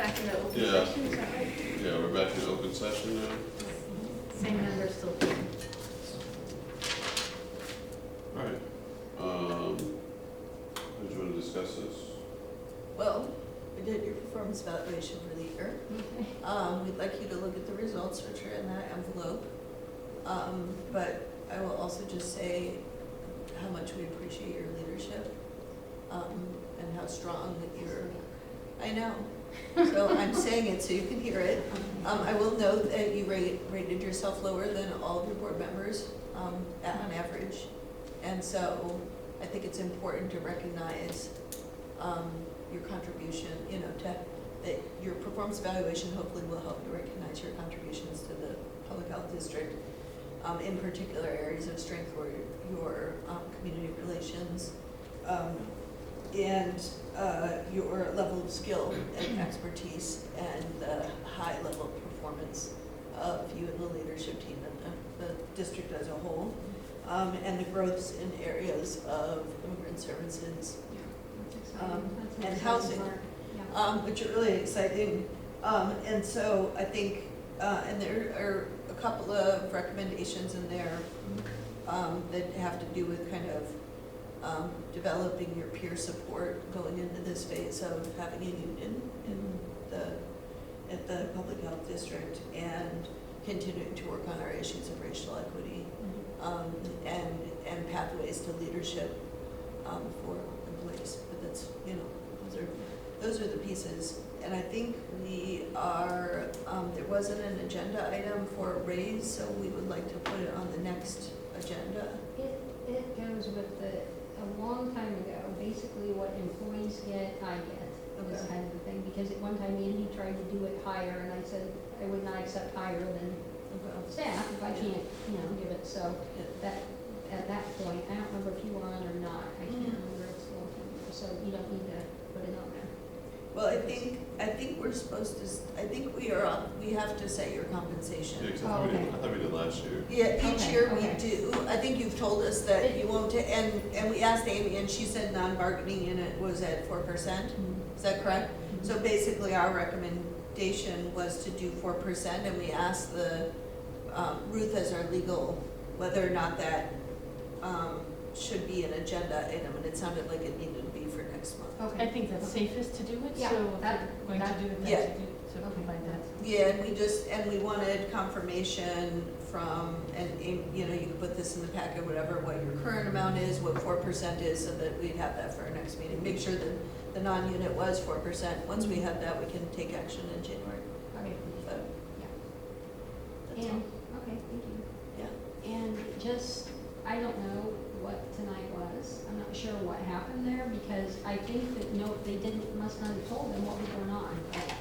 back into open Yeah. session, is that right? Yeah, we're back in open session now. Same number still. All right. Did you want to discuss this? Well, we did your performance evaluation for the year. Okay. We'd like you to look at the results, which are in that envelope. But I will also just say how much we appreciate your leadership, and how strong that you're, I know. So I'm saying it so you can hear it. I will note that you rated yourself lower than all of your board members, on average. And so I think it's important to recognize, your contribution, that your performance evaluation hopefully will help you recognize your contributions to the public health district, in particular areas of strength or your community relations, and your level of skill and expertise and the high level of performance of you and the leadership team and the district as a whole, and the growths in areas of immigrant services, and housing, which are really exciting. And so I think, and there are a couple of recommendations in there that have to do with kind of developing your peer support going into this phase of having a union at the public health district, and continuing to work on our issues of racial equity, and pathways to leadership for employees. But that's, those are the pieces. And I think we are, there wasn't an agenda item for a raise, so we would like to put it on the next agenda. It goes with a long time ago, basically what employees get, I get, this Okay. kind of a thing, because at one time Andy tried to do it higher, and I said I would not accept higher than staff if I can't, give it, so that, at that point, I don't remember if you were on or not, I can't remember, it's a long time ago, so you don't need to put it on there. Well, I think we're supposed to, I think we have to set your compensation. Yeah, 'cause Oh, okay. I thought we did last year. Yeah, each Okay, year we okay. do. I think you've told us that you won't, and we asked Amy, and she said non-bargaining unit was at 4%. Is that correct? So basically, our recommendation was to do 4%, and we asked Ruth as our legal, whether or not that should be an agenda item, and it sounded like it needed to be for next month. Okay. I think that's safest to do it, Yeah, so if that- we're going to do it, Yeah. that's good to provide that. Yeah, and we wanted confirmation from, and you can put this in the packet, whatever, what your current amount is, what 4% is, so that we'd have that for our next meeting. Make sure that the non-unit was 4%. Once we have that, we can take action in January. Okay, So, yeah. that's all. And, okay, thank you. Yeah. And just, I don't know what tonight was. I'm not sure what happened there, because I think that, must not have told them what was going on. But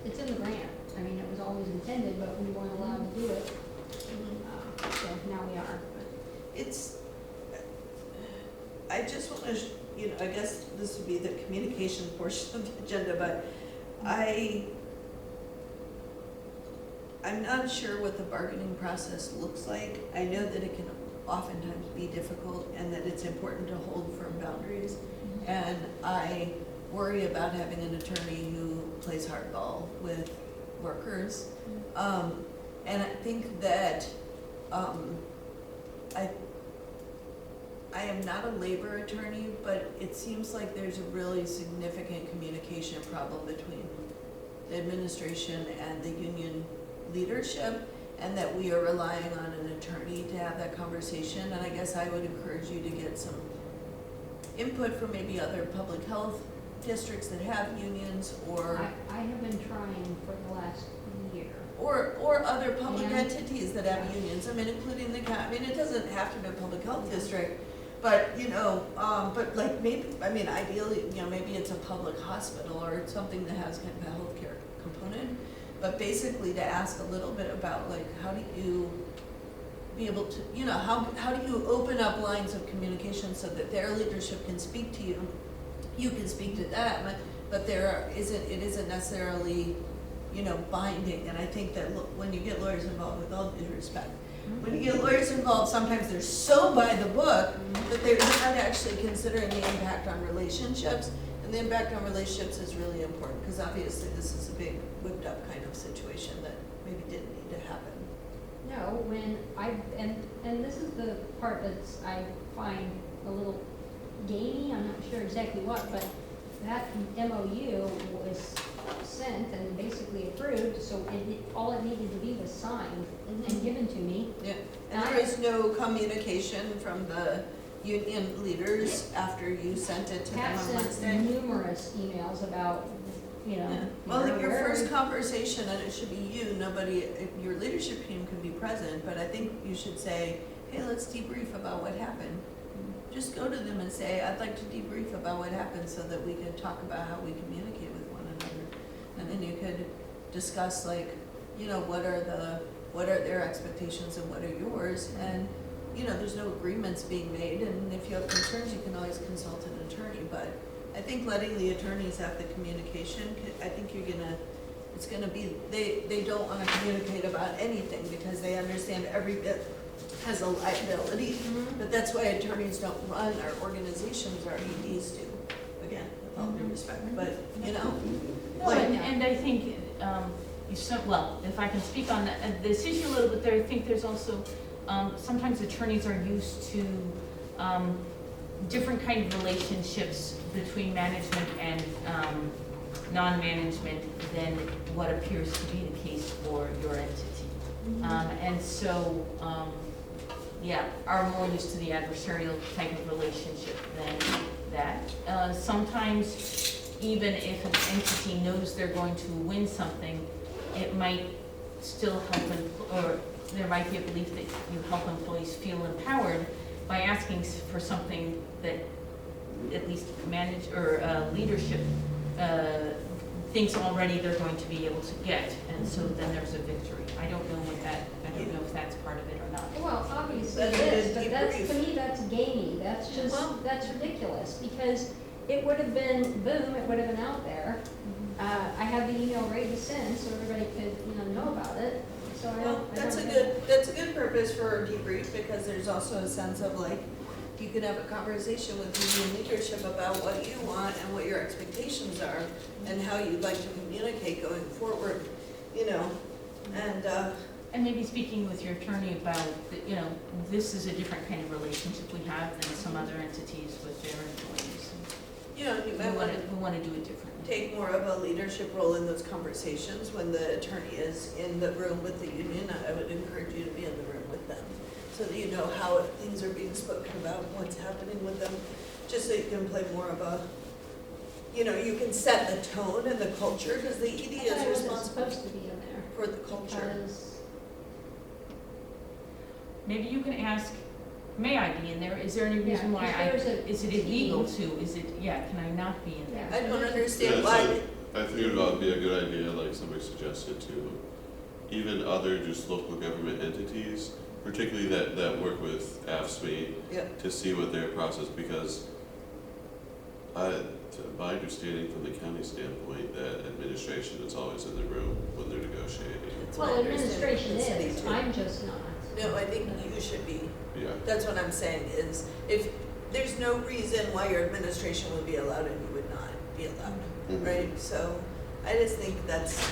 it's in the grant. I mean, it was always intended, but we weren't allowed to do it. So now we are. It's, I just want to, I guess this would be the communication portion of the agenda, but I'm not sure what the bargaining process looks like. I know that it can oftentimes be difficult, and that it's important to hold firm boundaries. And I worry about having an attorney who plays hardball with workers. And I think that I am not a labor attorney, but it seems like there's a really significant communication problem between the administration and the union leadership, and that we are relying on an attorney to have that conversation. And I guess I would encourage you to get some input from maybe other public health districts that have unions, or I have been trying for the last year. or other public Yeah. entities that have unions. I mean, including the county. I mean, it doesn't have to be a public health district, but but like maybe, ideally, maybe it's a public hospital or something that has kind of a healthcare component. But basically, to ask a little bit about like, how do you be able to, how do you open up lines of communication so that their leadership can speak to you, you can speak to them, but it isn't necessarily, binding. And I think that when you get lawyers involved, with all due respect, when you get lawyers involved, sometimes they're so by the book that they're not actually considering the impact on relationships, and And the impact on relationships is really important, because obviously this is a big whipped up kind of situation that maybe didn't need to happen. No, when and this is the part that's, I find a little gamey, I'm not sure exactly what, but that MOU was sent and basically approved, so all it needed to be was signed and given to me. Yeah, and there was no communication from the union leaders after you sent it to them Pat on sent Wednesday? numerous emails about, you know. Yeah. Well, you're your aware first of- conversation, and it should be you, nobody, if your leadership team can be present, but I think you should say, hey, let's debrief about what happened. Just go to them and say, I'd like to debrief about what happened so that we can talk about how we communicate with one another. And then you could discuss like, you know, what are their expectations and what are yours? And, you know, there's no agreements being made, and if you have concerns, you can always consult an attorney, but I think letting the attorneys have the communication, I think it's gonna be, they don't wanna communicate about anything because they understand every bit has a liability. But that's why attorneys don't run our organizations, our EDs do, again, with all due respect, but, you know. No, like- and I think, well, if I can speak on this issue a little bit there, I think there's also, sometimes attorneys are used to, different kind of relationships between management and, non-management than what appears to be the case for your entity. And so, yeah, are more used to the adversarial type of relationship than that. Sometimes, even if an entity knows they're going to win something, it might still help, or there might be a belief that you help employees feel empowered by asking for something that at least leadership thinks already they're going to be able to get, and so then there's a victory. I don't know if that's part of it or not. Well, obviously That's it a is, but that's, debrief. to me, that's gamey, that's just, Well- that's ridiculous, because it would have been, boom, it would have been out there. I had the email ready to send, so everybody could, know about it, so I Well, don't. that's a get good, it. that's a good purpose for a debrief, because there's also a sense of like, you can have a conversation with union leadership about what you want and what your expectations are, and how you'd like to communicate going forward, and, And maybe speaking with your attorney about, this is a different kind of relationship we have than some other entities with their employees. you might want to We want to do it differently. take more of a leadership role in those conversations when the attorney is in the room with the union. I would encourage you to be in the room with them, so that you know how things are being spoken about, what's happening with them, just so you can play more of a, you can set the tone and the culture, because the ED I thought is it wasn't responsible supposed to be in there, for the culture. because, Maybe you can ask, may I be in there? Is there any reason Yeah, why if there's a is it illegal team. to? Can I not be in there? Yeah. I don't understand Yeah, why, so I think it would be a good idea, like somebody suggested, to even other just local government entities, particularly that work with AFSCME, Yep. to see what their process, because my understanding from the county standpoint, that administration is always in the room when they're negotiating. That's my well, understanding administration of the city, is, too. I'm just not. No, I think you should be. Yeah, That's what I'm saying, is if, there's no reason why your administration would be allowed and you would not be allowed, Mhm. right? So I just think that's,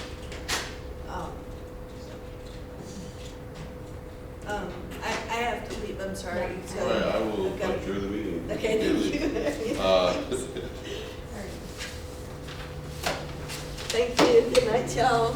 I have to leave, I'm sorry, Yeah. so. all right, I will I've got- adjourn the meeting. Okay, thank you. All right. Thank you, good night, y'all.